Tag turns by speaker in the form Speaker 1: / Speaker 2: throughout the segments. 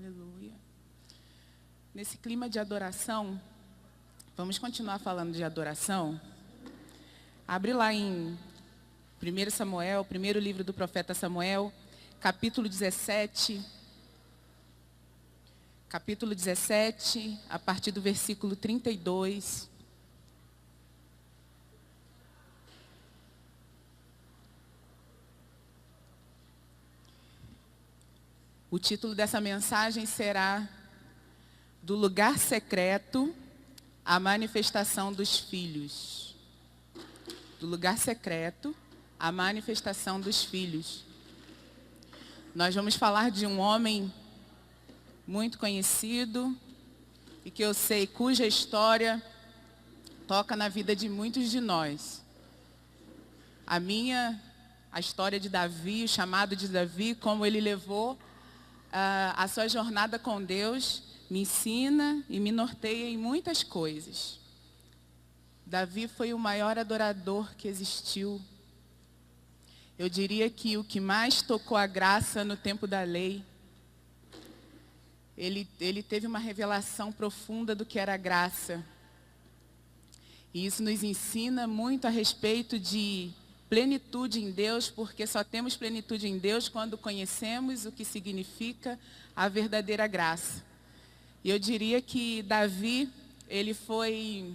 Speaker 1: Aleluia. Nesse clima de adoração, vamos continuar falando de adoração? Abre lá em 1 Samuel, primeiro livro do profeta Samuel, capítulo 17. Capítulo 17, a partir do versículo 32. O título dessa mensagem será Do Lugar Secreto, a Manifestação dos Filhos. Do lugar secreto, a manifestação dos filhos. Nós vamos falar de um homem muito conhecido e que eu sei cuja história toca na vida de muitos de nós. A história de Davi, o chamado de Davi, como ele levou a sua jornada com Deus, me ensina e me norteia em muitas coisas. Davi foi o maior adorador que existiu. Eu diria que o que mais tocou a graça no tempo da lei. Ele teve uma revelação profunda do que era graça. E isso nos ensina muito a respeito de plenitude em Deus, porque só temos plenitude em Deus quando conhecemos o que significa a verdadeira graça. E eu diria que Davi, ele foi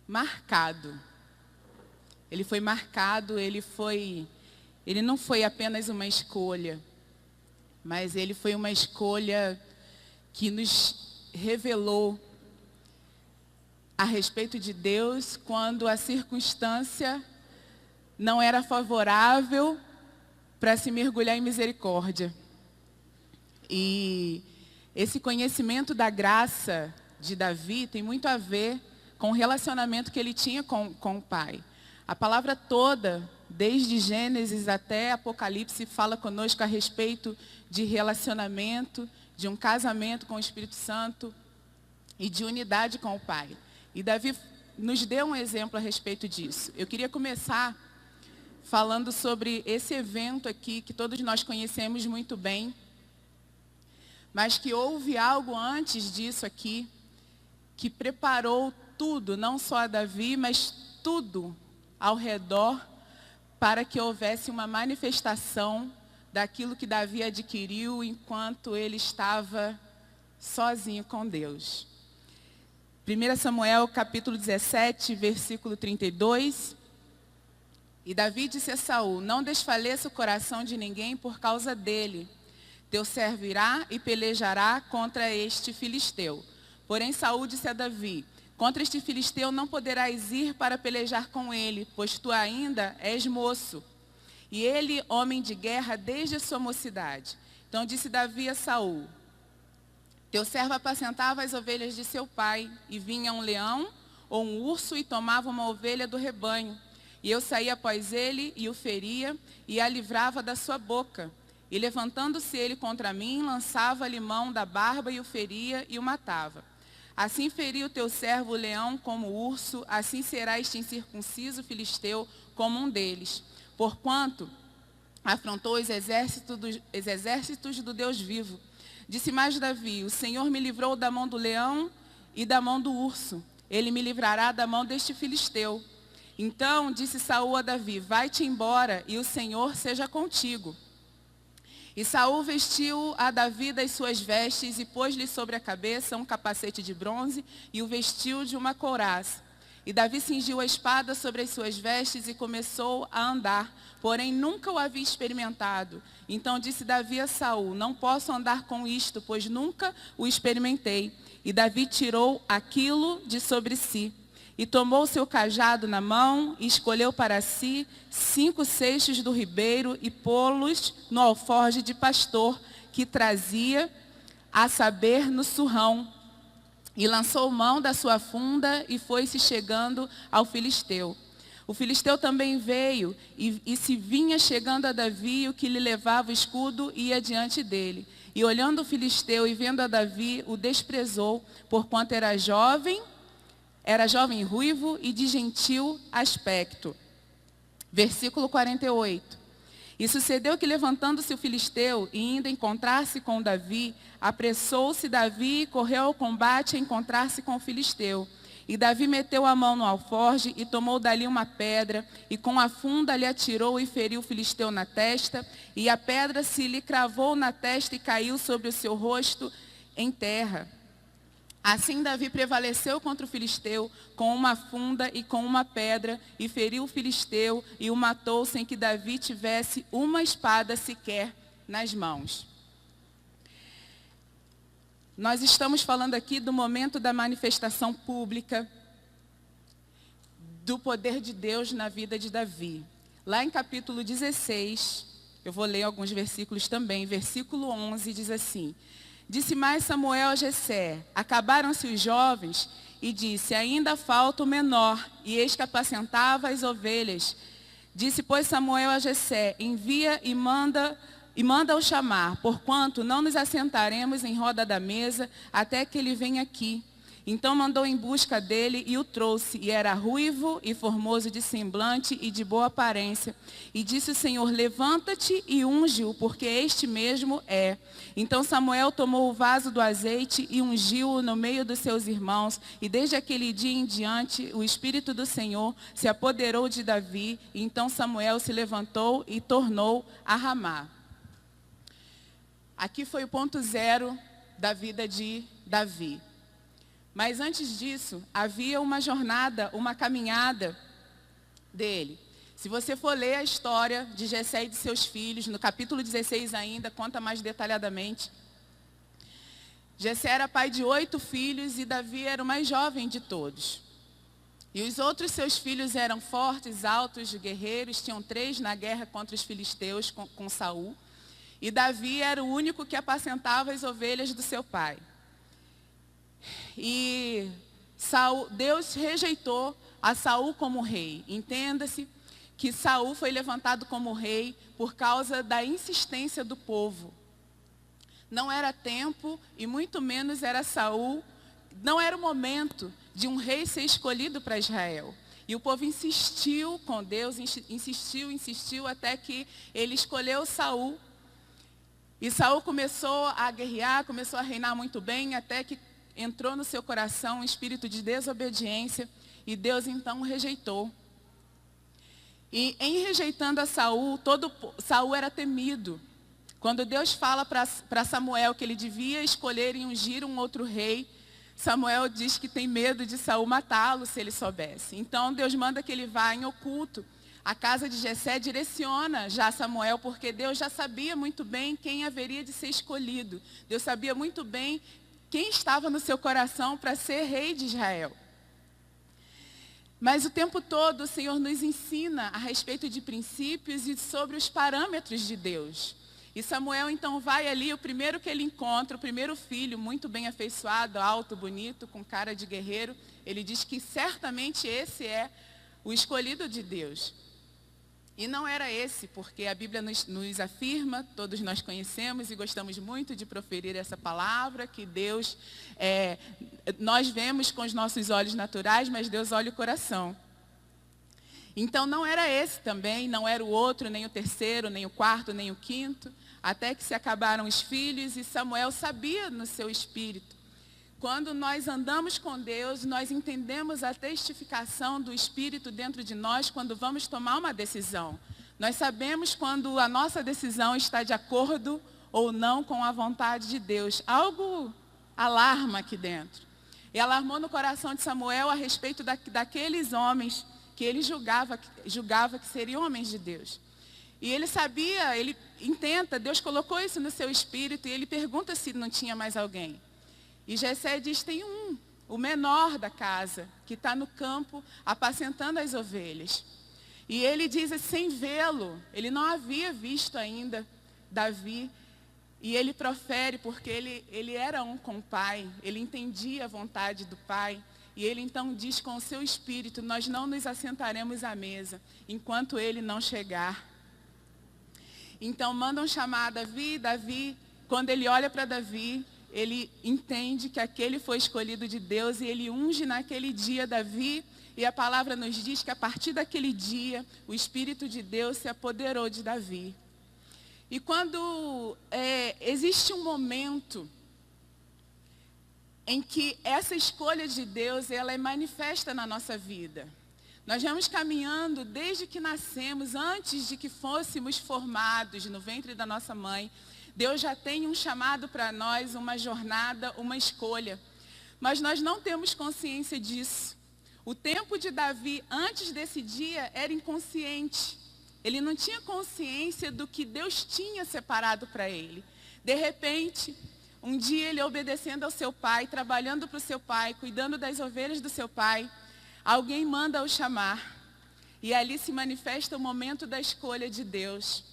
Speaker 1: marcado. Ele foi marcado, ele não foi apenas uma escolha, mas ele foi uma escolha que nos revelou a respeito de Deus quando a circunstância não era favorável para se mergulhar em misericórdia. E esse conhecimento da graça de Davi tem muito a ver com o relacionamento que ele tinha com o Pai. A palavra toda, desde Gênesis até Apocalipse, fala conosco a respeito de relacionamento, de um casamento com o Espírito Santo e de unidade com o Pai. E Davi nos deu um exemplo a respeito disso. Eu queria começar falando sobre esse evento aqui, que todos nós conhecemos muito bem, mas que houve algo antes disso aqui, que preparou tudo, não só a Davi, mas tudo ao redor, para que houvesse uma manifestação daquilo que Davi adquiriu enquanto ele estava sozinho com Deus. 1 Samuel, capítulo 17, versículo 32. E Davi disse a Saul: Não desfaleça o coração de ninguém por causa dele. Teu servo irá e pelejará contra este filisteu. Porém Saul disse a Davi: Contra este filisteu não poderás ir para pelejar com ele, pois tu ainda és moço. E ele, homem de guerra desde a sua mocidade. Então disse Davi a Saul: Teu servo apacentava as ovelhas de seu pai, e vinha um leão ou um urso e tomava uma ovelha do rebanho. E eu saía após ele e o feria e a livrava da sua boca. E levantando-se ele contra mim, lançava-lhe mão da barba e o feria e o matava. Assim feriu o teu servo o leão como o urso, assim será este incircunciso filisteu como um deles. Porquanto afrontou os exércitos do Deus vivo. Disse mais Davi: O Senhor me livrou da mão do leão e da mão do urso. Ele me livrará da mão deste filisteu. Então disse Saul a Davi: Vai-te embora e o Senhor seja contigo. E Saul vestiu a Davi das suas vestes e pôs-lhe sobre a cabeça um capacete de bronze e o vestiu de uma couraça. E Davi cingiu a espada sobre as suas vestes e começou a andar, porém nunca o havia experimentado. Então disse Davi a Saul: Não posso andar com isto, pois nunca o experimentei. E Davi tirou aquilo de sobre si. E tomou seu cajado na mão e escolheu para si 5 seixos do ribeiro e pô-los no alforje de pastor que trazia, a saber, no surrão. E lançou mão da sua funda e foi-se chegando ao filisteu. O filisteu também veio e se vinha chegando a Davi, o que lhe levava o escudo ia diante dele. E olhando o filisteu e vendo a Davi, o desprezou, porquanto era jovem ruivo e de gentil aspecto. Versículo 48. E sucedeu que, levantando-se o filisteu e indo encontrar-se com Davi, apressou-se Davi e correu ao combate a encontrar-se com o filisteu. E Davi meteu a mão no alforje e tomou dali uma pedra, e com a funda lhe atirou e feriu o filisteu na testa, e a pedra se lhe cravou na testa e caiu sobre o seu rosto em terra. Assim Davi prevaleceu contra o filisteu com uma funda e com uma pedra, e feriu o filisteu e o matou sem que Davi tivesse uma espada sequer nas mãos. Nós estamos falando aqui do momento da manifestação pública do poder de Deus na vida de Davi. Lá em capítulo 16, eu vou ler alguns versículos também, versículo 11 diz assim: Disse mais Samuel a Jessé: acabaram-se os jovens, e disse: ainda falta o menor, e eis que apacentava as ovelhas. Disse, pois, Samuel a Jessé: envia e manda-o chamar, porquanto não nos assentaremos em roda da mesa até que ele venha aqui. Então mandou em busca dele e o trouxe, e era ruivo e formoso de semblante e de boa aparência. E disse o Senhor: levanta-te e unge-o, porque este mesmo é. Então Samuel tomou o vaso do azeite e ungiu-o no meio dos seus irmãos. E desde aquele dia em diante, o Espírito do Senhor se apoderou de Davi. E então Samuel se levantou e tornou a Ramá. Aqui foi o ponto zero da vida de Davi. Mas antes disso, havia uma jornada, uma caminhada dele. Se você for ler a história de Jessé e de seus filhos, no capítulo 16 ainda, conta mais detalhadamente. Jessé era pai de 8 filhos e Davi era o mais jovem de todos. E os outros seus filhos eram fortes, altos, guerreiros, tinham 3 na guerra contra os filisteus com Saul. E Davi era o único que apacentava as ovelhas do seu pai. E Deus rejeitou a Saul como rei. Entenda-se que Saul foi levantado como rei por causa da insistência do povo. Não era tempo e muito menos era Saul, não era o momento de um rei ser escolhido para Israel. E o povo insistiu com Deus, insistiu até que ele escolheu Saul. E Saul começou a guerrear, começou a reinar muito bem, até que entrou no seu coração um espírito de desobediência e Deus então o rejeitou. E em rejeitando a Saul, Saul era temido. Quando Deus fala para Samuel que ele devia escolher e ungir um outro rei, Samuel diz que tem medo de Saul matá-lo se ele soubesse. Então Deus manda que ele vá em oculto. A casa de Jessé direciona já Samuel, porque Deus já sabia muito bem quem haveria de ser escolhido. Deus sabia muito bem quem estava no seu coração para ser rei de Israel. Mas o tempo todo o Senhor nos ensina a respeito de princípios e sobre os parâmetros de Deus. E Samuel então vai ali, o primeiro que ele encontra, o primeiro filho, muito bem afeiçoado, alto, bonito, com cara de guerreiro. Ele diz que certamente esse é o escolhido de Deus. E não era esse, porque a Bíblia nos afirma, todos nós conhecemos e gostamos muito de proferir essa palavra, que Deus, nós vemos com os nossos olhos naturais, mas Deus olha o coração. Então não era esse também, não era o outro, nem o terceiro, nem o quarto, nem o quinto, até que se acabaram os filhos e Samuel sabia no seu espírito. Quando nós andamos com Deus, nós entendemos a testificação do Espírito dentro de nós quando vamos tomar uma decisão. Nós sabemos quando a nossa decisão está de acordo ou não com a vontade de Deus. Algo alarma aqui dentro. E alarmou no coração de Samuel a respeito daqueles homens que ele julgava que seriam homens de Deus. E ele sabia, ele intenta, Deus colocou isso no seu espírito e ele pergunta se não tinha mais alguém. E Jessé diz, tem o menor da casa, que está no campo apacentando as ovelhas. E ele diz, sem vê-lo, ele não havia visto ainda Davi. E ele profere, porque ele era um com o pai, ele entendia a vontade do pai. E ele então diz com o seu espírito, nós não nos assentaremos à mesa, enquanto ele não chegar. Então mandam chamar Davi, quando ele olha para Davi, ele entende que aquele foi escolhido de Deus e ele unge naquele dia Davi. E a palavra nos diz que a partir daquele dia, o Espírito de Deus se apoderou de Davi. E quando existe um momento em que essa escolha de Deus, ela é manifesta na nossa vida. Nós vamos caminhando desde que nascemos, antes de que fôssemos formados no ventre da nossa mãe. Deus já tem um chamado para nós, uma jornada, uma escolha. Mas nós não temos consciência disso. O tempo de Davi, antes desse dia, era inconsciente. Ele não tinha consciência do que Deus tinha separado para ele. De repente, um dia ele obedecendo ao seu pai, trabalhando para o seu pai, cuidando das ovelhas do seu pai, alguém manda o chamar. E ali se manifesta o momento da escolha de Deus.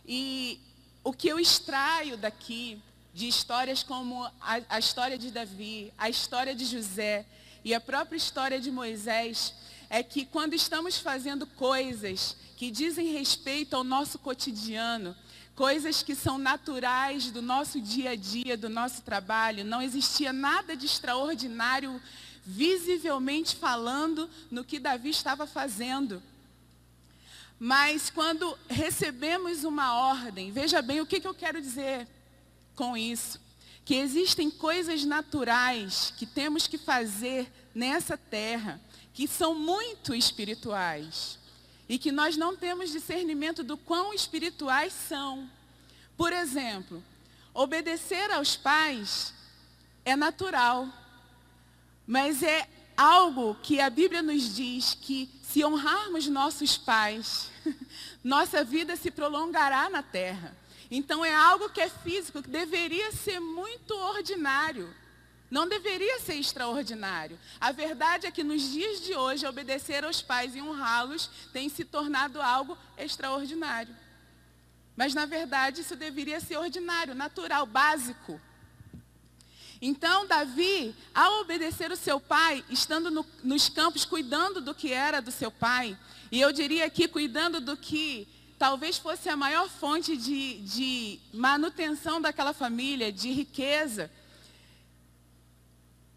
Speaker 1: E o que eu extraio daqui, de histórias como a história de Davi, a história de José e a própria história de Moisés, é que quando estamos fazendo coisas que dizem respeito ao nosso cotidiano, coisas que são naturais do nosso dia a dia, do nosso trabalho, não existia nada de extraordinário, visivelmente falando, no que Davi estava fazendo. Mas quando recebemos uma ordem, veja bem o que eu quero dizer com isso. Que existem coisas naturais que temos que fazer nessa terra, que são muito espirituais. E que nós não temos discernimento do quão espirituais são. Por exemplo, obedecer aos pais é natural. Mas é algo que a Bíblia nos diz que se honrarmos nossos pais, nossa vida se prolongará na terra. Então é algo que é físico, que deveria ser muito ordinário. Não deveria ser extraordinário. A verdade é que nos dias de hoje, obedecer aos pais e honrá-los tem se tornado algo extraordinário. Mas na verdade isso deveria ser ordinário, natural, básico. Então Davi, ao obedecer o seu pai, estando nos campos, cuidando do que era do seu pai, e eu diria aqui, cuidando do que talvez fosse a maior fonte de manutenção daquela família, de riqueza,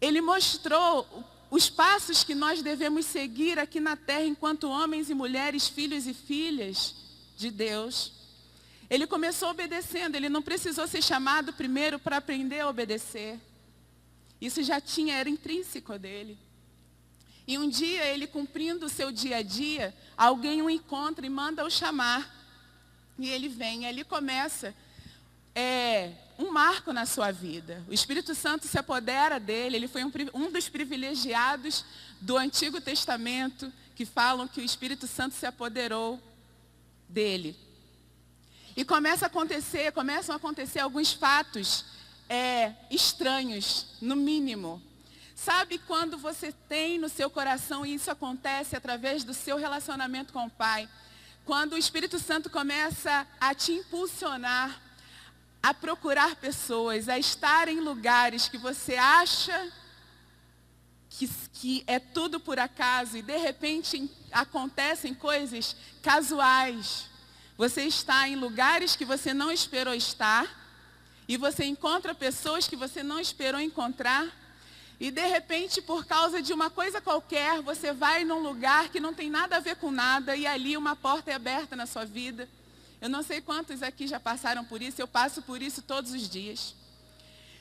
Speaker 1: ele mostrou os passos que nós devemos seguir aqui na terra enquanto homens e mulheres, filhos e filhas de Deus. Ele começou obedecendo, ele não precisou ser chamado primeiro para aprender a obedecer. Isso já era intrínseco dele. E um dia, ele cumprindo o seu dia a dia, alguém o encontra e manda o chamar. E ele vem, e ali começa um marco na sua vida. O Espírito Santo se apodera dele, ele foi um dos privilegiados do Antigo Testamento, que falam que o Espírito Santo se apoderou dele. E começam a acontecer alguns fatos estranhos, no mínimo. Sabe quando você tem no seu coração, e isso acontece através do seu relacionamento com o Pai, quando o Espírito Santo começa a te impulsionar a procurar pessoas, a estar em lugares que você acha que é tudo por acaso, e de repente acontecem coisas casuais. Você está em lugares que você não esperou estar, e você encontra pessoas que você não esperou encontrar, e de repente, por causa de uma coisa qualquer, você vai num lugar que não tem nada a ver com nada, e ali uma porta é aberta na sua vida. Eu não sei quantos aqui já passaram por isso, eu passo por isso todos os dias.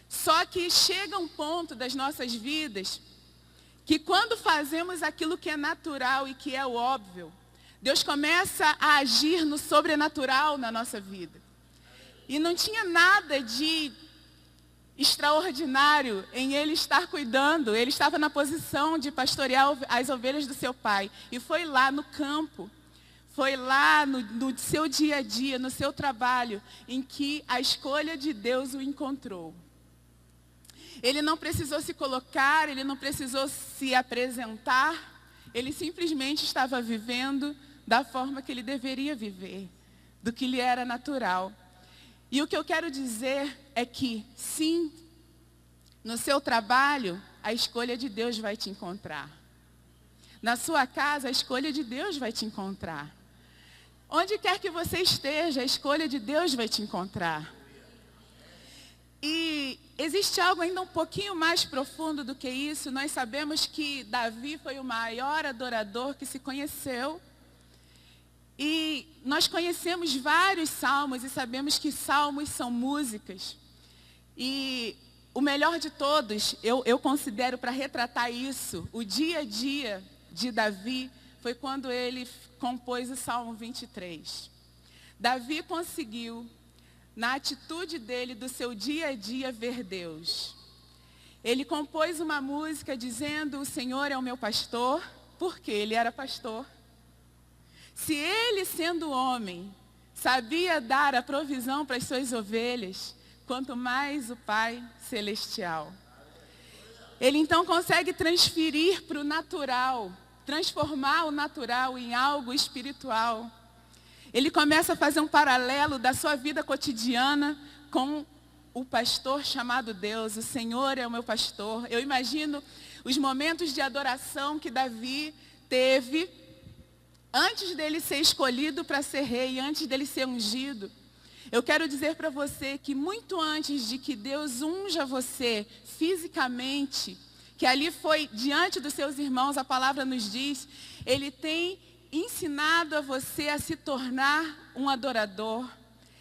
Speaker 1: Só que chega um ponto das nossas vidas, que quando fazemos aquilo que é natural e que é o óbvio, Deus começa a agir no sobrenatural na nossa vida. E não tinha nada de extraordinário em ele estar cuidando. Ele estava na posição de pastorear as ovelhas do seu pai. E foi lá no campo, foi lá no seu dia a dia, no seu trabalho, em que a escolha de Deus o encontrou. Ele não precisou se colocar, ele não precisou se apresentar. Ele simplesmente estava vivendo da forma que ele deveria viver, do que lhe era natural. E o que eu quero dizer é que, sim, no seu trabalho, a escolha de Deus vai te encontrar. Na sua casa, a escolha de Deus vai te encontrar. Onde quer que você esteja, a escolha de Deus vai te encontrar. E existe algo ainda um pouquinho mais profundo do que isso. Nós sabemos que Davi foi o maior adorador que se conheceu. E nós conhecemos vários salmos e sabemos que salmos são músicas. E o melhor de todos, eu considero, para retratar isso, o dia a dia de Davi, foi quando ele compôs o Salmo 23. Davi conseguiu, na atitude dele, do seu dia a dia, ver Deus. Ele compôs uma música dizendo: o Senhor é o meu pastor, porque ele era pastor. Se ele, sendo homem, sabia dar a provisão para as suas ovelhas, quanto mais o Pai Celestial. Ele então consegue transferir para o natural, transformar o natural em algo espiritual. Ele começa a fazer um paralelo da sua vida cotidiana com o pastor chamado Deus. O Senhor é o meu pastor. Eu imagino os momentos de adoração que Davi teve antes dele ser escolhido para ser rei, antes dele ser ungido. Eu quero dizer para você que muito antes de que Deus unja você fisicamente, que ali foi diante dos seus irmãos, a palavra nos diz, Ele tem ensinado a você a se tornar um adorador.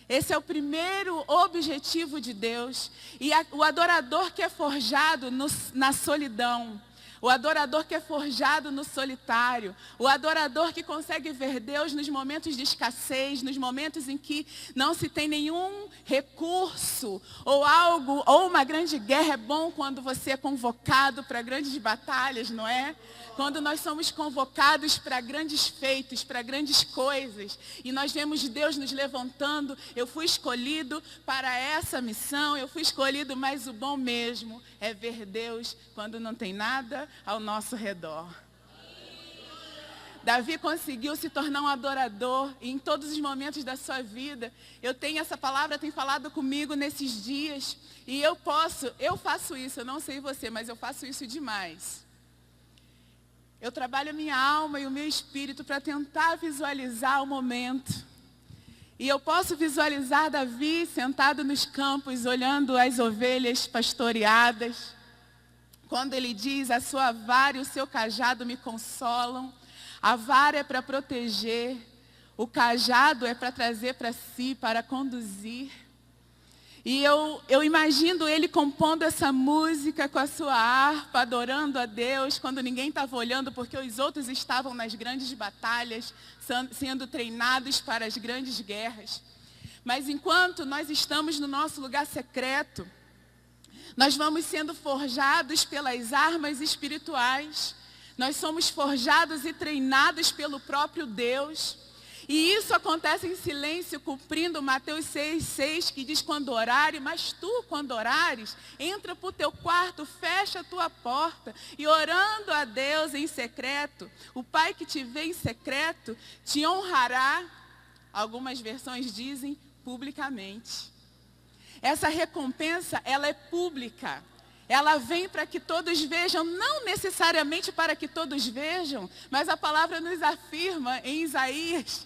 Speaker 1: Esse é o primeiro objetivo de Deus. E o adorador que é forjado na solidão, o adorador que é forjado no solitário, o adorador que consegue ver Deus nos momentos de escassez, nos momentos em que não se tem nenhum recurso, ou algo, ou uma grande guerra. É bom quando você é convocado para grandes batalhas, não é? Quando nós somos convocados para grandes feitos, para grandes coisas, e nós vemos Deus nos levantando. Eu fui escolhido para essa missão, eu fui escolhido, mas o bom mesmo é ver Deus quando não tem nada ao nosso redor. Davi conseguiu se tornar um adorador, e em todos os momentos da sua vida, essa palavra tem falado comigo nesses dias, e eu faço isso, eu não sei você, mas eu faço isso demais. Eu trabalho a minha alma e o meu espírito para tentar visualizar o momento. E eu posso visualizar Davi sentado nos campos, olhando as ovelhas pastoreadas. Quando ele diz: a sua vara e o seu cajado me consolam. A vara é para proteger, o cajado é para trazer para si, para conduzir. E eu imagino ele compondo essa música com a sua harpa, adorando a Deus, quando ninguém estava olhando, porque os outros estavam nas grandes batalhas, sendo treinados para as grandes guerras. Mas enquanto nós estamos no nosso lugar secreto, nós vamos sendo forjados pelas armas espirituais. Nós somos forjados e treinados pelo próprio Deus. E isso acontece em silêncio, cumprindo Mateus 6,6, que diz: quando orares, mas tu, quando orares, entra para o teu quarto, fecha a tua porta, e orando a Deus em secreto, o Pai que te vê em secreto, te honrará, algumas versões dizem, publicamente. Essa recompensa, ela é pública. Ela vem para que todos vejam, não necessariamente para que todos vejam, mas a palavra nos afirma em Isaías,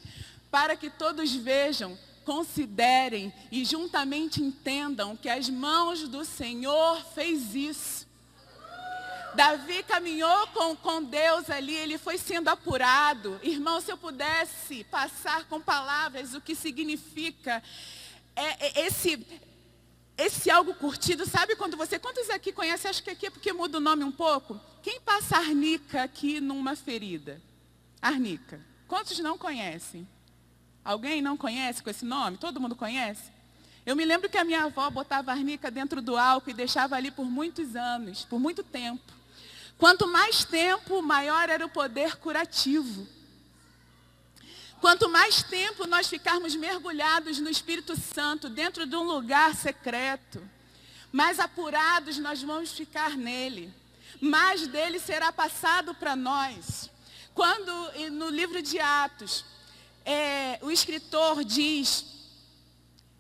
Speaker 1: para que todos vejam, considerem e juntamente entendam que as mãos do Senhor fez isso. Davi caminhou com Deus ali, ele foi sendo apurado. Irmão, se eu pudesse passar com palavras o que significa esse algo curtido, sabe quando você... Quantos aqui conhecem? Acho que aqui é porque muda o nome um pouco. Quem passa arnica aqui numa ferida? Arnica. Quantos não conhecem? Alguém não conhece com esse nome? Todo mundo conhece? Eu me lembro que a minha avó botava arnica dentro do álcool e deixava ali por muitos anos, por muito tempo. Quanto mais tempo, maior era o poder curativo. Quanto mais tempo nós ficarmos mergulhados no Espírito Santo, dentro de um lugar secreto, mais apurados nós vamos ficar nele. Mais dele será passado para nós. Quando no livro de Atos, o escritor diz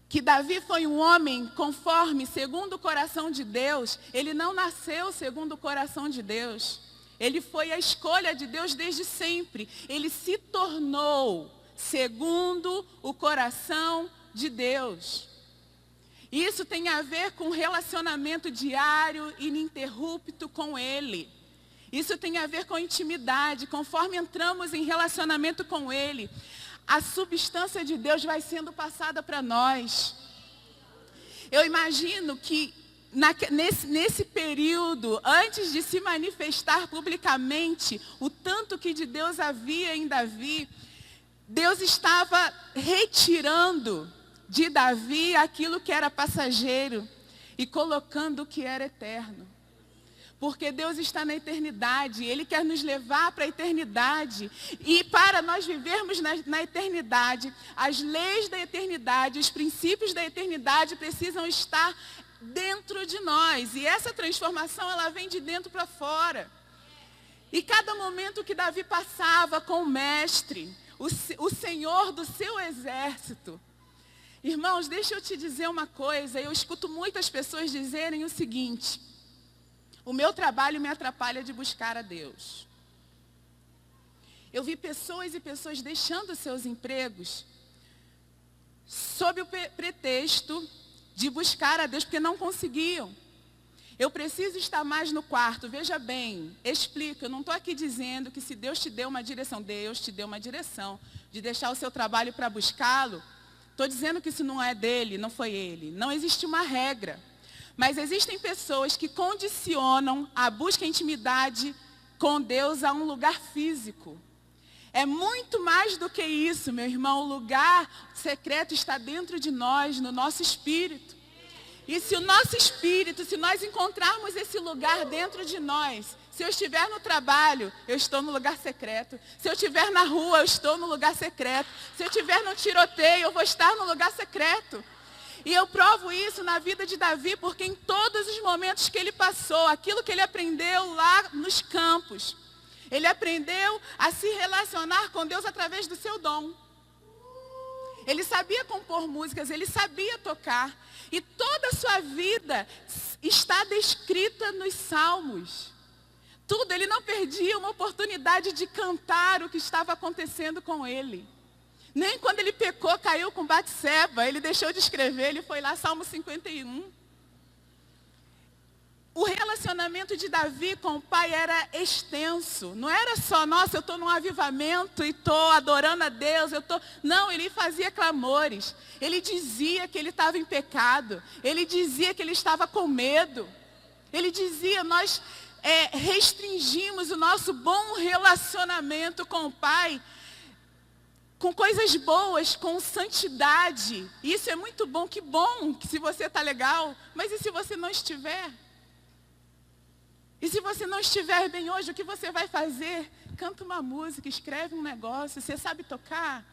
Speaker 1: que Davi foi um homem conforme, segundo o coração de Deus, ele não nasceu segundo o coração de Deus. Ele foi a escolha de Deus desde sempre. Ele se tornou segundo o coração de Deus. Isso tem a ver com relacionamento diário, ininterrupto com Ele. Isso tem a ver com intimidade. Conforme entramos em relacionamento com Ele, a substância de Deus vai sendo passada para nós. Eu imagino que nesse período, antes de se manifestar publicamente, o tanto que de Deus havia em Davi, Deus estava retirando de Davi aquilo que era passageiro e colocando o que era eterno. Porque Deus está na eternidade, Ele quer nos levar para a eternidade. E para nós vivermos na eternidade, as leis da eternidade, os princípios da eternidade precisam estar dentro de nós. E essa transformação, ela vem de dentro para fora. E cada momento que Davi passava com o mestre, o Senhor do seu exército. Irmãos, deixa eu te dizer uma coisa. Eu escuto muitas pessoas dizerem o seguinte: o meu trabalho me atrapalha de buscar a Deus. Eu vi pessoas e pessoas deixando seus empregos sob o pretexto de buscar a Deus, porque não conseguiam. Eu preciso estar mais no quarto. Veja bem, explico. Eu não estou aqui dizendo que se Deus te deu uma direção, Deus te deu uma direção de deixar o seu trabalho para buscá-lo. Estou dizendo que isso não é dele, não foi ele. Não existe uma regra. Mas existem pessoas que condicionam a busca e intimidade com Deus a um lugar físico. É muito mais do que isso, meu irmão. O lugar secreto está dentro de nós, no nosso espírito. E se o nosso espírito, se nós encontrarmos esse lugar dentro de nós, se eu estiver no trabalho, eu estou no lugar secreto. Se eu estiver na rua, eu estou no lugar secreto. Se eu estiver no tiroteio, eu vou estar no lugar secreto. E eu provo isso na vida de Davi, porque em todos os momentos que ele passou, aquilo que ele aprendeu lá nos campos, ele aprendeu a se relacionar com Deus através do seu dom. Ele sabia compor músicas, ele sabia tocar. E toda a sua vida está descrita nos salmos. Tudo, ele não perdia uma oportunidade de cantar o que estava acontecendo com ele. Nem quando ele pecou, caiu com Batseba, ele deixou de escrever, ele foi lá, Salmo 51. O relacionamento de Davi com o pai era extenso. Não era só, nossa, eu estou num avivamento e estou adorando a Deus. Não, ele fazia clamores. Ele dizia que ele estava em pecado. Ele dizia que ele estava com medo. Ele dizia, nós restringimos o nosso bom relacionamento com o pai com coisas boas, com santidade. Isso é muito bom, que bom que se você está legal. Mas e se você não estiver? E se você não estiver bem hoje, o que você vai fazer? Canta uma música, escreve um negócio. Você sabe tocar?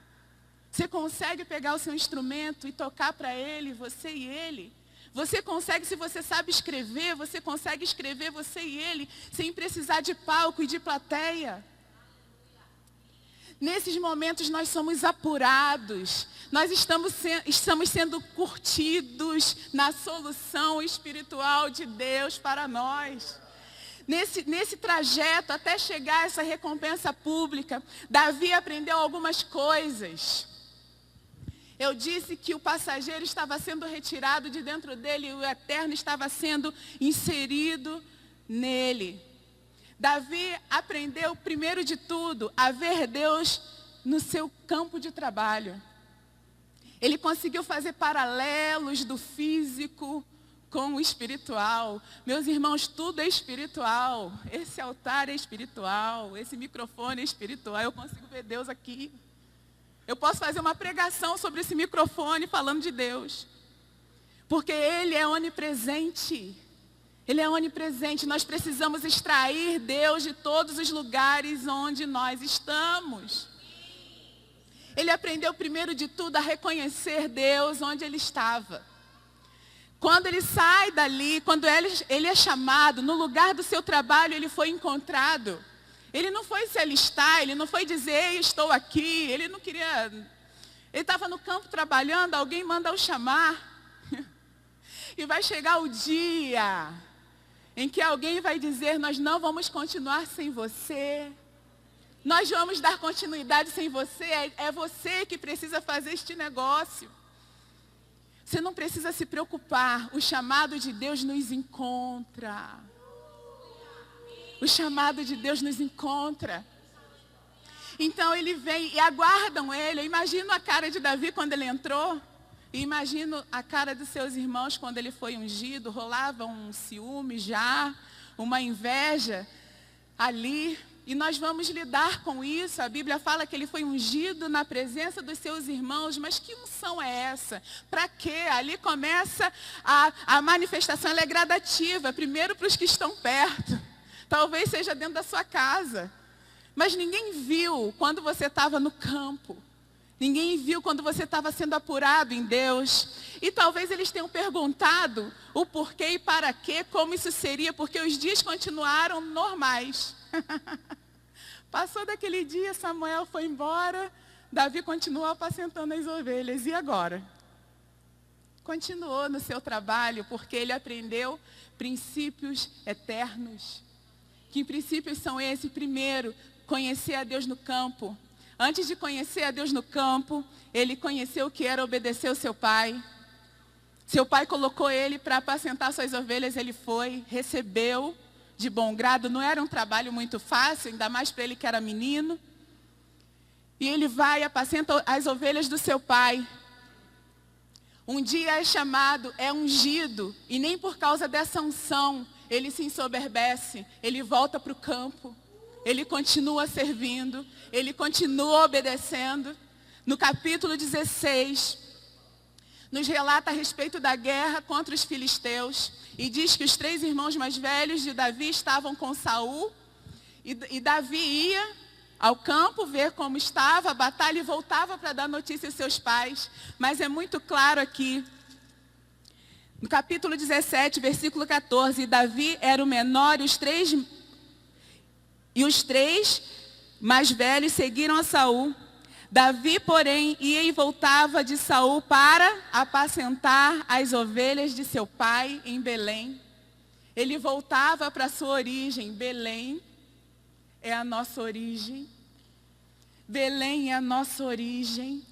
Speaker 1: Você consegue pegar o seu instrumento e tocar para ele, você e ele? Você consegue, se você sabe escrever, você consegue escrever você e ele, sem precisar de palco e de plateia. Nesses momentos nós somos apurados, nós estamos sendo curtidos na solução espiritual de Deus para nós. Nesse trajeto, até chegar a essa recompensa pública, Davi aprendeu algumas coisas. Eu disse que o passageiro estava sendo retirado de dentro dele e o eterno estava sendo inserido nele. Davi aprendeu, primeiro de tudo, a ver Deus no seu campo de trabalho. Ele conseguiu fazer paralelos do físico com o espiritual. Meus irmãos, tudo é espiritual. Esse altar é espiritual, esse microfone é espiritual. Eu consigo ver Deus aqui. Eu posso fazer uma pregação sobre esse microfone falando de Deus. Porque Ele é onipresente. Ele é onipresente. Nós precisamos extrair Deus de todos os lugares onde nós estamos. Ele aprendeu primeiro de tudo a reconhecer Deus onde ele estava. Quando ele sai dali, quando ele é chamado, no lugar do seu trabalho ele foi encontrado. Ele não foi se alistar, ele não foi dizer, ei, estou aqui. Ele não queria... Ele estava no campo trabalhando, alguém manda o chamar. E vai chegar o dia em que alguém vai dizer, nós não vamos continuar sem você. Nós vamos dar continuidade sem você. É você que precisa fazer este negócio. Você não precisa se preocupar. O chamado de Deus nos encontra. O chamado de Deus nos encontra. Então ele vem e aguardam ele. Eu imagino a cara de Davi quando ele entrou. E imagino a cara dos seus irmãos quando ele foi ungido. Rolava um ciúme já, uma inveja ali. E nós vamos lidar com isso. A Bíblia fala que ele foi ungido na presença dos seus irmãos. Mas que unção é essa? Para quê? Ali começa a manifestação, ela é gradativa. Primeiro para os que estão perto. Talvez seja dentro da sua casa. Mas ninguém viu quando você estava no campo. Ninguém viu quando você estava sendo apurado em Deus. E talvez eles tenham perguntado o porquê e para quê, como isso seria, porque os dias continuaram normais. Passou daquele dia, Samuel foi embora, Davi continuou apacentando as ovelhas. E agora? Continuou no seu trabalho, porque ele aprendeu princípios eternos. Que princípios são esses? Primeiro, conhecer a Deus no campo. Antes de conhecer a Deus no campo, ele conheceu o que era obedecer ao seu pai. Seu pai colocou ele para apacentar suas ovelhas, ele foi, recebeu de bom grado. Não era um trabalho muito fácil, ainda mais para ele que era menino. E ele vai e apacenta as ovelhas do seu pai. Um dia é chamado, é ungido, e nem por causa dessa unção ele se ensoberbece, ele volta para o campo. Ele continua servindo, ele continua obedecendo. No capítulo 16, nos relata a respeito da guerra contra os filisteus. E diz que os 3 irmãos mais velhos de Davi estavam com Saul. E Davi ia ao campo ver como estava a batalha e voltava para dar notícia aos seus pais. Mas é muito claro aqui. No capítulo 17, versículo 14. Davi era o menor e os 3 mais velhos seguiram a Saul. Davi, porém, ia e voltava de Saul para apacentar as ovelhas de seu pai em Belém. Ele voltava para a sua origem. Belém é a nossa origem. Belém é a nossa origem.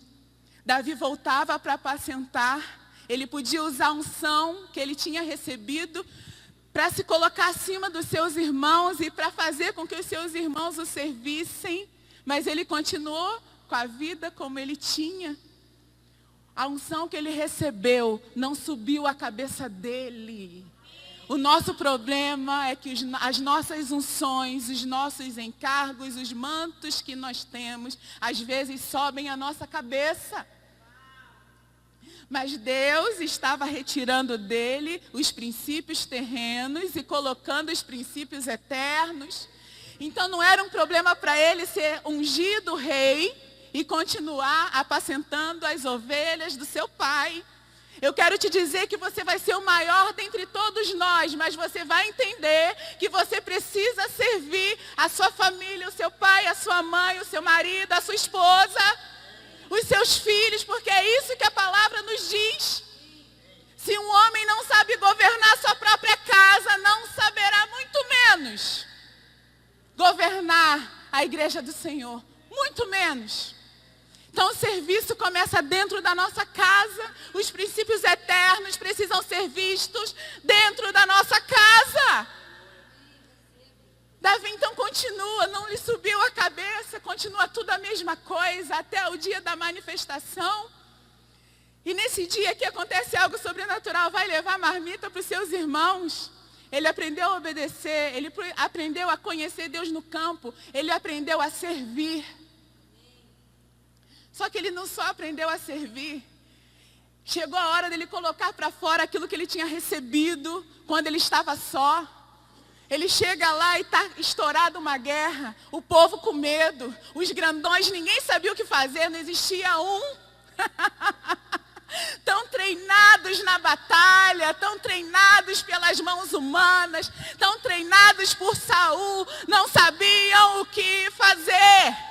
Speaker 1: Davi voltava para apacentar. Ele podia usar a unção que ele tinha recebido para se colocar acima dos seus irmãos e para fazer com que os seus irmãos o servissem. Mas ele continuou com a vida como ele tinha. A unção que ele recebeu não subiu a cabeça dele. O nosso problema é que as nossas unções, os nossos encargos, os mantos que nós temos, às vezes sobem a nossa cabeça. Mas Deus estava retirando dele os princípios terrenos e colocando os princípios eternos. Então não era um problema para ele ser ungido rei e continuar apacentando as ovelhas do seu pai. Eu quero te dizer que você vai ser o maior dentre todos nós, mas você vai entender que você precisa servir a sua família, o seu pai, a sua mãe, o seu marido, a sua esposa, os seus filhos, porque é isso que a palavra nos diz. Se um homem não sabe governar sua própria casa, não saberá muito menos governar a igreja do Senhor, muito menos. Então o serviço começa dentro da nossa casa, os princípios eternos precisam ser vistos dentro da nossa casa. Davi então continua, não lhe subiu a cabeça, continua tudo a mesma coisa, até o dia da manifestação. E nesse dia que acontece algo sobrenatural, vai levar marmita para os seus irmãos. Ele aprendeu a obedecer, ele aprendeu a conhecer Deus no campo, ele aprendeu a servir. Só que ele não só aprendeu a servir, chegou a hora dele colocar para fora aquilo que ele tinha recebido quando ele estava só. Ele chega lá e está estourada uma guerra, o povo com medo, os grandões, ninguém sabia o que fazer, não existia um. Tão treinados na batalha, tão treinados pelas mãos humanas, tão treinados por Saul, não sabiam o que fazer.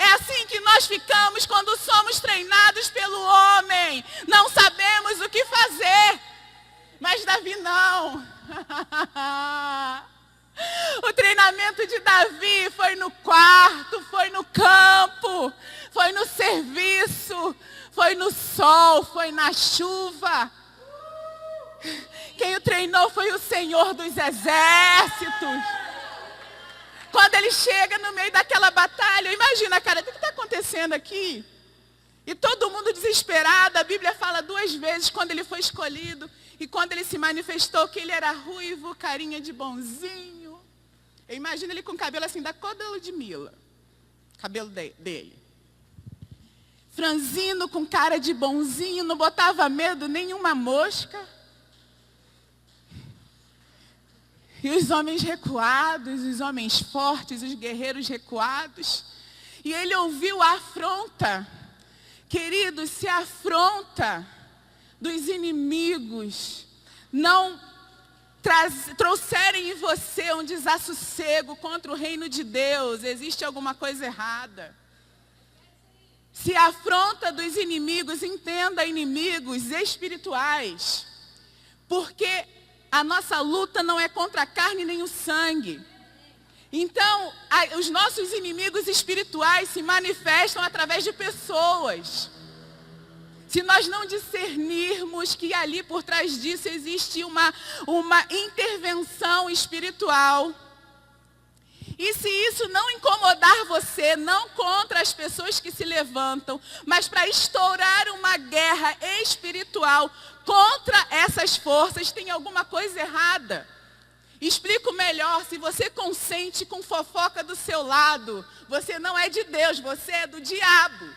Speaker 1: É assim que nós ficamos quando somos treinados pelo homem, não sabemos o que fazer. Mas Davi não. O treinamento de Davi foi no quarto, foi no campo, foi no serviço, foi no sol, foi na chuva. Quem o treinou foi o Senhor dos Exércitos. Quando ele chega no meio daquela batalha, imagina, cara, o que está acontecendo aqui? E todo mundo desesperado, a Bíblia fala 2 vezes quando ele foi escolhido e quando ele se manifestou que ele era ruivo, carinha de bonzinho. Eu imagino ele com cabelo assim da cor da Ludmilla, cabelo dele. Franzino, com cara de bonzinho, não botava medo nenhuma mosca. E os homens recuados, os homens fortes, os guerreiros recuados. E ele ouviu a afronta. Queridos, se a afronta dos inimigos não trouxerem em você um desassossego contra o reino de Deus, existe alguma coisa errada. Se a afronta dos inimigos, entenda inimigos espirituais. Porque a nossa luta não é contra a carne nem o sangue. Então, os nossos inimigos espirituais se manifestam através de pessoas. Se nós não discernirmos que ali por trás disso existe uma intervenção espiritual. E se isso não incomodar você, não contra as pessoas que se levantam, mas para estourar uma guerra espiritual contra essas forças, tem alguma coisa errada. Explico melhor, se você consente com fofoca do seu lado, você não é de Deus, você é do diabo.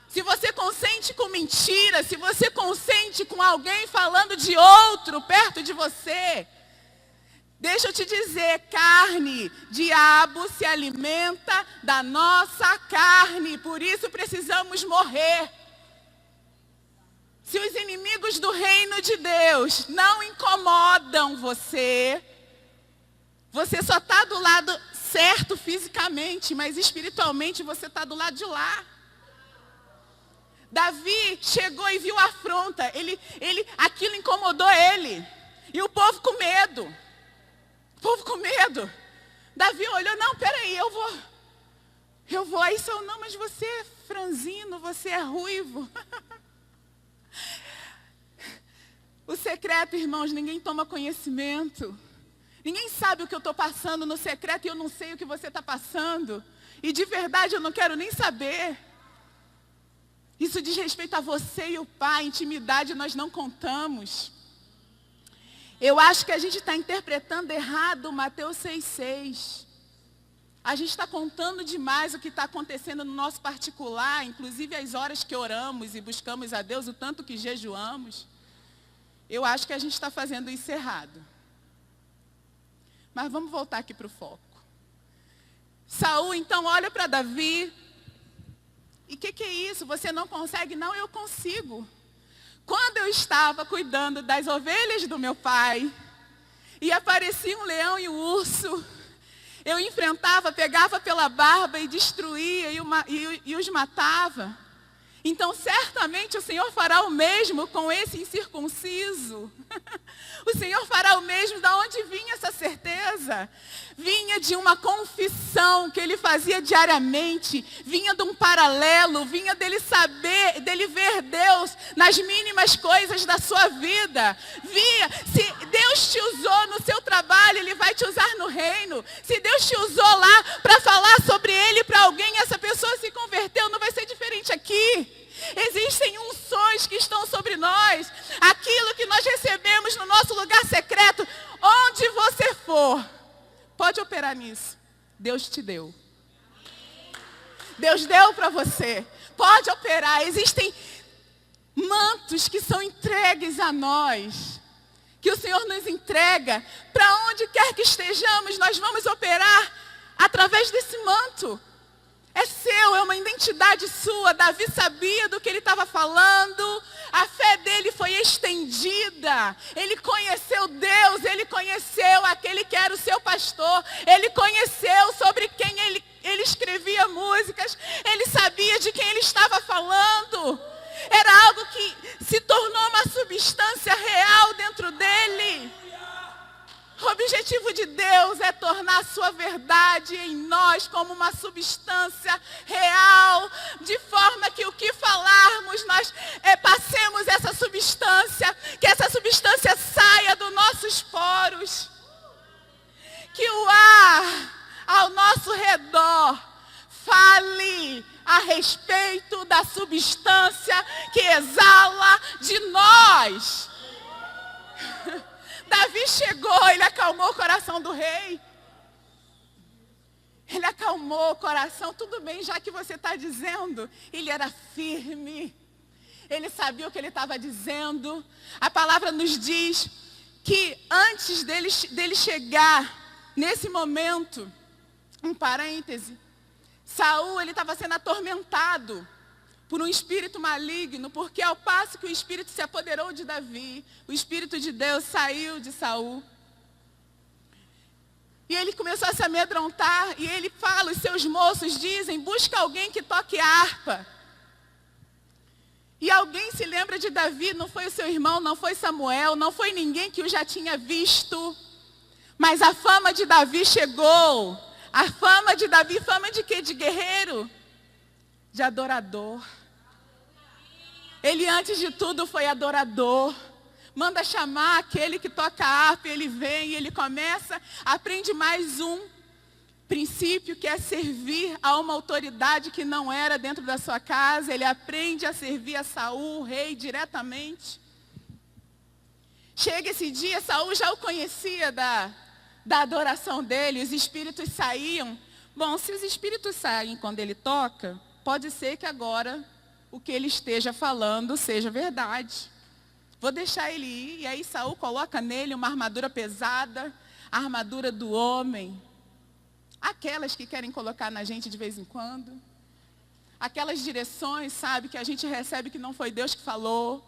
Speaker 1: Se você consente com mentira, se você consente com alguém falando de outro perto de você, deixa eu te dizer, carne, diabo se alimenta da nossa carne, por isso precisamos morrer. Se os inimigos do reino de Deus não incomodam você, você só está do lado certo fisicamente, mas espiritualmente você está do lado de lá. Davi chegou e viu a afronta, aquilo incomodou ele, e o povo com medo. O povo com medo. Davi olhou, não, peraí, eu vou. Aí só, não, mas você é franzino, você é ruivo. O secreto, irmãos, ninguém toma conhecimento. Ninguém sabe o que eu estou passando no secreto e eu não sei o que você está passando. E de verdade eu não quero nem saber. Isso diz respeito a você e o Pai, intimidade nós não contamos. Eu acho que a gente está interpretando errado Mateus 6,6. A gente está contando demais o que está acontecendo no nosso particular, inclusive as horas que oramos e buscamos a Deus, o tanto que jejuamos. Eu acho que a gente está fazendo isso errado. Mas vamos voltar aqui para o foco. Saul, então, olha para Davi. E o que é isso? Você não consegue? Não, eu consigo. Quando eu estava cuidando das ovelhas do meu pai, e aparecia um leão e um urso, eu enfrentava, pegava pela barba e destruía e os matava. Então, certamente, o Senhor fará o mesmo com esse incircunciso. O Senhor fará o mesmo. De onde vinha essa certeza? Vinha de uma confissão que ele fazia diariamente. Vinha de um paralelo. Vinha dele saber, dele ver Deus nas mínimas coisas da sua vida. Via, se Deus te usou no seu trabalho, Ele vai te usar no reino. Se Deus te usou lá para falar sobre Ele para alguém, essa pessoa se converteu, não vai ser diferente aqui. Existem unções que estão sobre nós. Aquilo que nós recebemos no nosso lugar secreto, onde você for, pode operar nisso. Deus te deu. Deus deu para você. Pode operar. Existem mantos que são entregues a nós, que o Senhor nos entrega. Para onde quer que estejamos, nós vamos operar através desse manto. É seu, é uma identidade sua. Davi sabia do que ele estava falando. A fé dele foi estendida. Ele conheceu Deus, ele conheceu aquele que era o seu pastor. Ele conheceu sobre quem ele escrevia músicas. Ele sabia de quem ele estava falando. Era algo que se tornou uma substância real dentro dele. O objetivo de Deus é tornar a sua verdade em nós como uma substância real, de forma que o que falarmos, nós passemos essa substância, que essa substância saia dos nossos poros. Que o ar ao nosso redor fale a respeito da substância que exala de nós. Davi chegou, ele acalmou o coração do rei. Ele acalmou o coração. Tudo bem, já que você está dizendo. Ele era firme. Ele sabia o que ele estava dizendo. A palavra nos diz que antes dele chegar nesse momento, um parêntese, Saul, ele estava sendo atormentado por um espírito maligno, porque ao passo que o espírito se apoderou de Davi, o espírito de Deus saiu de Saul. E ele começou a se amedrontar, e ele fala, os seus moços dizem, busca alguém que toque harpa. E alguém se lembra de Davi, não foi o seu irmão, não foi Samuel, não foi ninguém que o já tinha visto. Mas a fama de Davi chegou. A fama de Davi, fama de quê? De guerreiro? De adorador. Ele antes de tudo foi adorador. Manda chamar aquele que toca harpa, ele vem, ele começa, aprende mais um princípio que é servir a uma autoridade que não era dentro da sua casa. Ele aprende a servir a Saul, o rei, diretamente. Chega esse dia, Saul já o conhecia da adoração dele, os espíritos saíam. Bom, se os espíritos saem quando ele toca, pode ser que agora o que ele esteja falando seja verdade. Vou deixar ele ir. E aí Saul coloca nele uma armadura pesada, a armadura do homem. Aquelas que querem colocar na gente de vez em quando. Aquelas direções, sabe, que a gente recebe que não foi Deus que falou.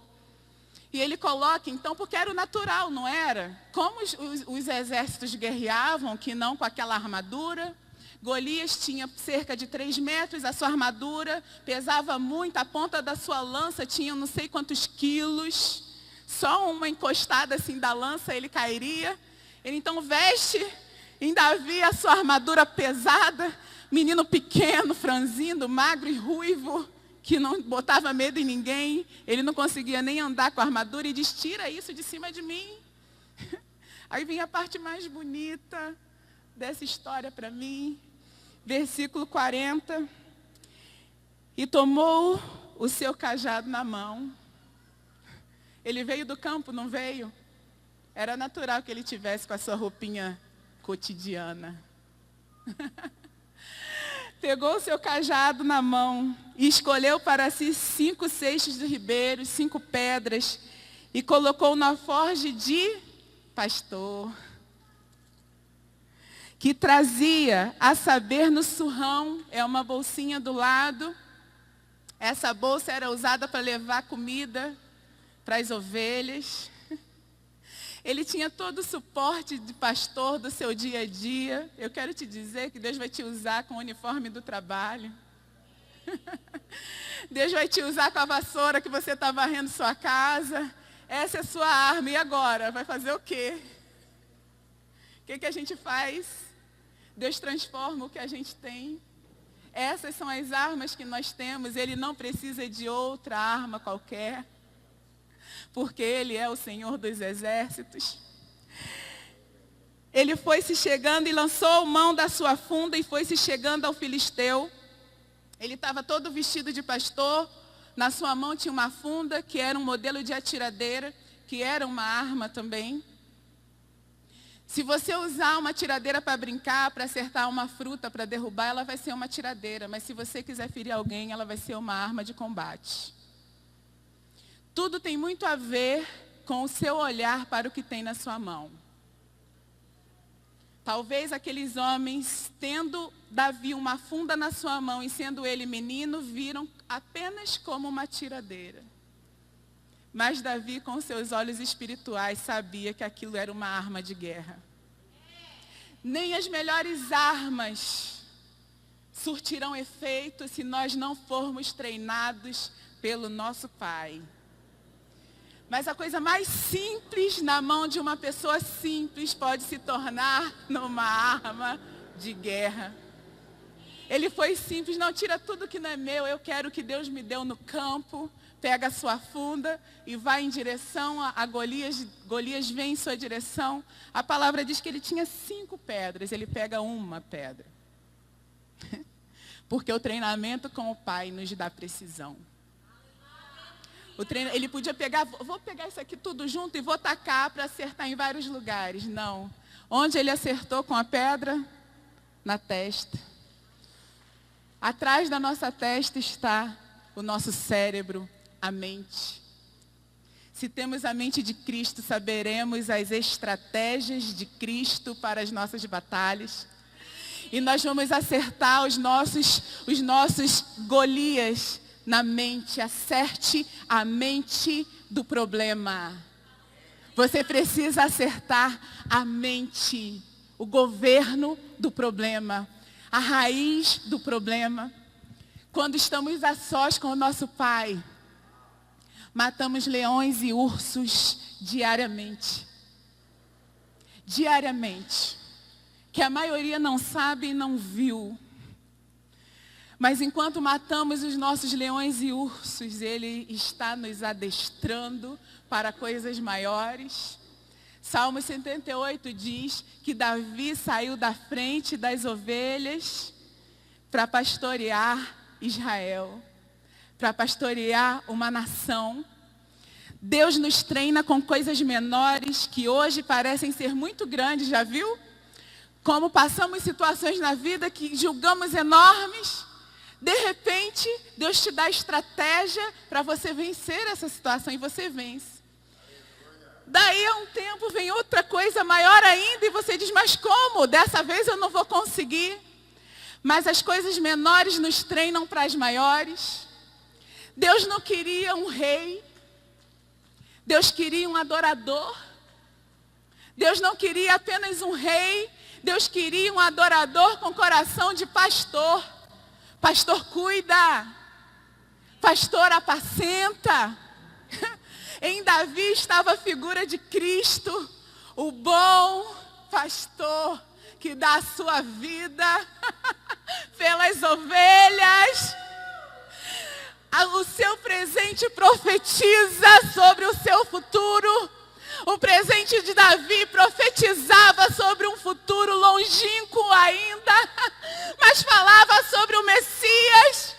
Speaker 1: E ele coloca, então, porque era o natural, não era? Como os exércitos guerreavam, que não com aquela armadura. Golias tinha cerca de 3 metros, a sua armadura pesava muito, a ponta da sua lança tinha não sei quantos quilos. Só uma encostada assim da lança ele cairia. Ele então veste em Davi a sua armadura pesada, menino pequeno, franzino, magro e ruivo, que não botava medo em ninguém. Ele não conseguia nem andar com a armadura e diz, tira isso de cima de mim. Aí vem a parte mais bonita dessa história para mim. Versículo 40. E tomou o seu cajado na mão. Ele veio do campo, não veio? Era natural que ele tivesse com a sua roupinha cotidiana. Pegou o seu cajado na mão e escolheu para si 5 cestos de ribeiros, 5 pedras, e colocou na forja de pastor, que trazia, a saber, no surrão, é uma bolsinha do lado. Essa bolsa era usada para levar comida para as ovelhas. Ele tinha todo o suporte de pastor do seu dia a dia. Eu quero te dizer que Deus vai te usar com o uniforme do trabalho. Deus vai te usar com a vassoura que você está varrendo sua casa. Essa é a sua arma. E agora? Vai fazer o quê? O que a gente faz? Deus transforma o que a gente tem. Essas são as armas que nós temos. Ele não precisa de outra arma qualquer, porque Ele é o Senhor dos exércitos. Ele foi se chegando e lançou mão da sua funda e foi se chegando ao filisteu. Ele estava todo vestido de pastor. Na sua mão tinha uma funda, que era um modelo de atiradeira, que era uma arma também. Se você usar uma tiradeira para brincar, para acertar uma fruta, para derrubar, ela vai ser uma tiradeira. Mas se você quiser ferir alguém, ela vai ser uma arma de combate. Tudo tem muito a ver com o seu olhar para o que tem na sua mão. Talvez aqueles homens, tendo Davi uma funda na sua mão e sendo ele menino, viram apenas como uma tiradeira. Mas Davi, com seus olhos espirituais, sabia que aquilo era uma arma de guerra. Nem as melhores armas surtirão efeito se nós não formos treinados pelo nosso Pai. Mas a coisa mais simples na mão de uma pessoa simples pode se tornar numa arma de guerra. Ele foi simples, não, tira tudo que não é meu, eu quero o que Deus me deu no campo, pega a sua funda e vai em direção a Golias. Golias vem em sua direção. A palavra diz que ele tinha 5 pedras, ele pega uma pedra. Porque o treinamento com o pai nos dá precisão. Ele podia pegar, vou pegar isso aqui tudo junto e vou tacar para acertar em vários lugares. Não. Onde ele acertou com a pedra? Na testa. Atrás da nossa testa está o nosso cérebro, a mente. Se temos a mente de Cristo, saberemos as estratégias de Cristo para as nossas batalhas. E nós vamos acertar os nossos Golias na mente. Acerte a mente do problema. Você precisa acertar a mente, o governo do problema, a raiz do problema. Quando estamos a sós com o nosso Pai, matamos leões e ursos diariamente. Diariamente. Que a maioria não sabe e não viu. Mas enquanto matamos os nossos leões e ursos, Ele está nos adestrando para coisas maiores. Salmo 78 diz que Davi saiu da frente das ovelhas para pastorear Israel, para pastorear uma nação. Deus nos treina com coisas menores que hoje parecem ser muito grandes, já viu? Como passamos situações na vida que julgamos enormes, de repente, Deus te dá estratégia para você vencer essa situação e você vence. Daí a um tempo vem outra coisa maior ainda e você diz, mas como? Dessa vez eu não vou conseguir. Mas as coisas menores nos treinam para as maiores. Deus não queria um rei. Deus queria um adorador. Deus não queria apenas um rei. Deus queria um adorador com coração de pastor. Pastor cuida. Pastor apacenta. Em Davi estava a figura de Cristo, o bom pastor que dá a sua vida pelas ovelhas. O seu presente profetiza sobre o seu futuro. O presente de Davi profetizava sobre um futuro longínquo ainda, mas falava sobre o Messias.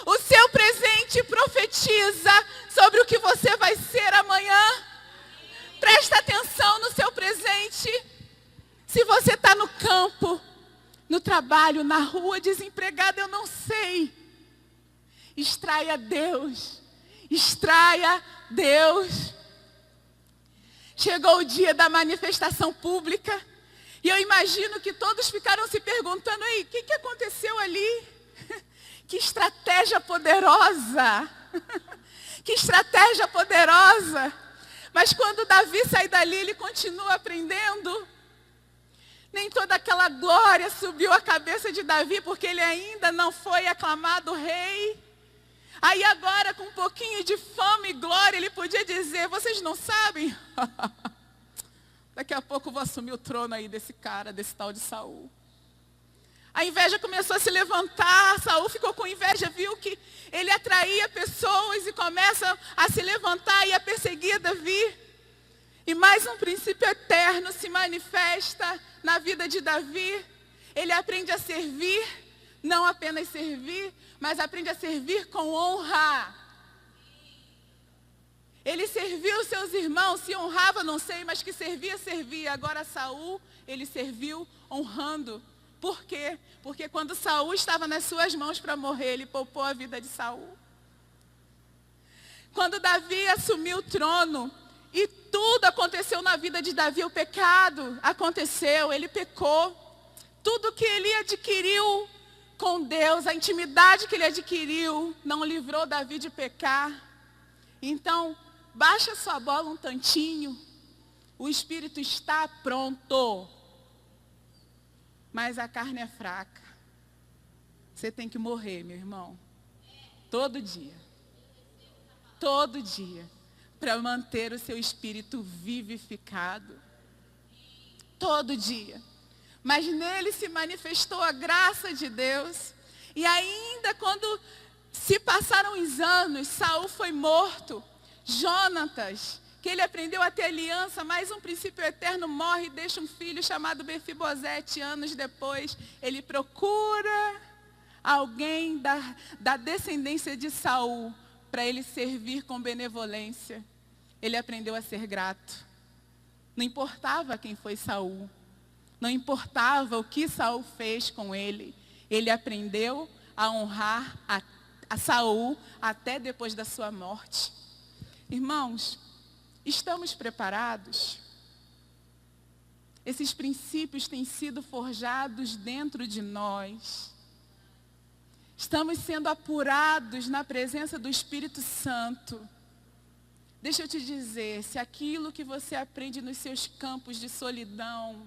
Speaker 1: O seu presente profetiza sobre o que você vai ser amanhã. Presta atenção no seu presente. Se você está no campo, no trabalho, na rua, desempregado, eu não sei. Extraia Deus. Extraia Deus. Chegou o dia da manifestação pública. E eu imagino que todos ficaram se perguntando, ei, o que aconteceu ali? Que estratégia poderosa. Que estratégia poderosa. Mas quando Davi sai dali, ele continua aprendendo. Nem toda aquela glória subiu à cabeça de Davi, porque ele ainda não foi aclamado rei. Aí agora, com um pouquinho de fama e glória, ele podia dizer, vocês não sabem? Daqui a pouco eu vou assumir o trono aí desse cara, desse tal de Saul. A inveja começou a se levantar, Saul ficou com inveja, viu que ele atraía pessoas e começa a se levantar e a perseguir Davi. E mais um princípio eterno se manifesta na vida de Davi. Ele aprende a servir, não apenas servir, mas aprende a servir com honra. Ele serviu seus irmãos, se honrava, não sei, mas que servia. Agora Saul, ele serviu honrando. Por quê? Porque quando Saul estava nas suas mãos para morrer, ele poupou a vida de Saul. Quando Davi assumiu o trono, e tudo aconteceu na vida de Davi, o pecado aconteceu, ele pecou. Tudo que ele adquiriu com Deus, a intimidade que ele adquiriu, não livrou Davi de pecar. Então, baixa sua bola um tantinho, o espírito está pronto. Mas a carne é fraca. Você tem que morrer, meu irmão. Todo dia. Todo dia. Para manter o seu espírito vivificado. Todo dia. Mas nele se manifestou a graça de Deus. E ainda quando Se passaram os anos, Saul foi morto. Jonatas, que ele aprendeu a ter aliança, mas um princípio eterno, morre e deixa um filho chamado Mefibosete. Anos depois, ele procura alguém da descendência de Saul para ele servir com benevolência. Ele aprendeu a ser grato. Não importava quem foi Saul. Não importava o que Saul fez com ele. Ele aprendeu a honrar a Saul até depois da sua morte. Irmãos, estamos preparados? Esses princípios têm sido forjados dentro de nós. Estamos sendo apurados na presença do Espírito Santo. Deixa eu te dizer, se aquilo que você aprende nos seus campos de solidão,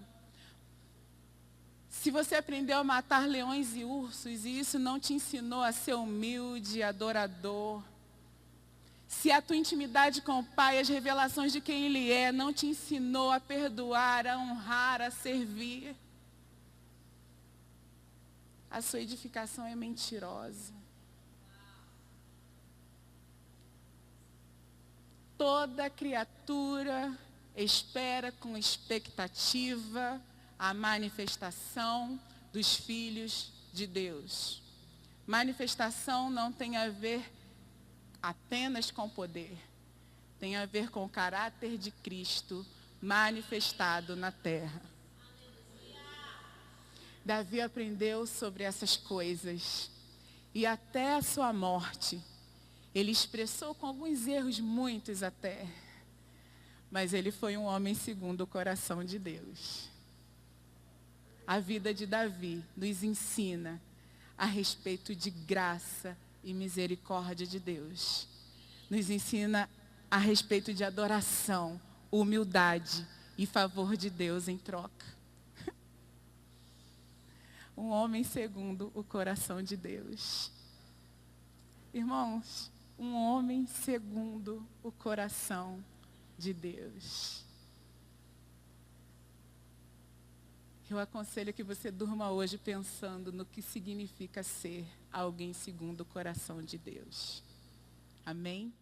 Speaker 1: se você aprendeu a matar leões e ursos e isso não te ensinou a ser humilde, adorador, se a tua intimidade com o Pai, as revelações de quem Ele é, não te ensinou a perdoar, a honrar, a servir, a sua edificação é mentirosa. Toda criatura espera com expectativa a manifestação dos filhos de Deus. Manifestação não tem a ver apenas com poder. Tem a ver com o caráter de Cristo manifestado na terra. Davi aprendeu sobre essas coisas. E até a sua morte, ele expressou com alguns erros, muitos até. Mas ele foi um homem segundo o coração de Deus. A vida de Davi nos ensina a respeito de graça e misericórdia de Deus. Nos ensina a respeito de adoração, humildade e favor de Deus em troca. Um homem segundo o coração de Deus. Irmãos, um homem segundo o coração de Deus. Eu aconselho que você durma hoje pensando no que significa ser alguém segundo o coração de Deus. Amém?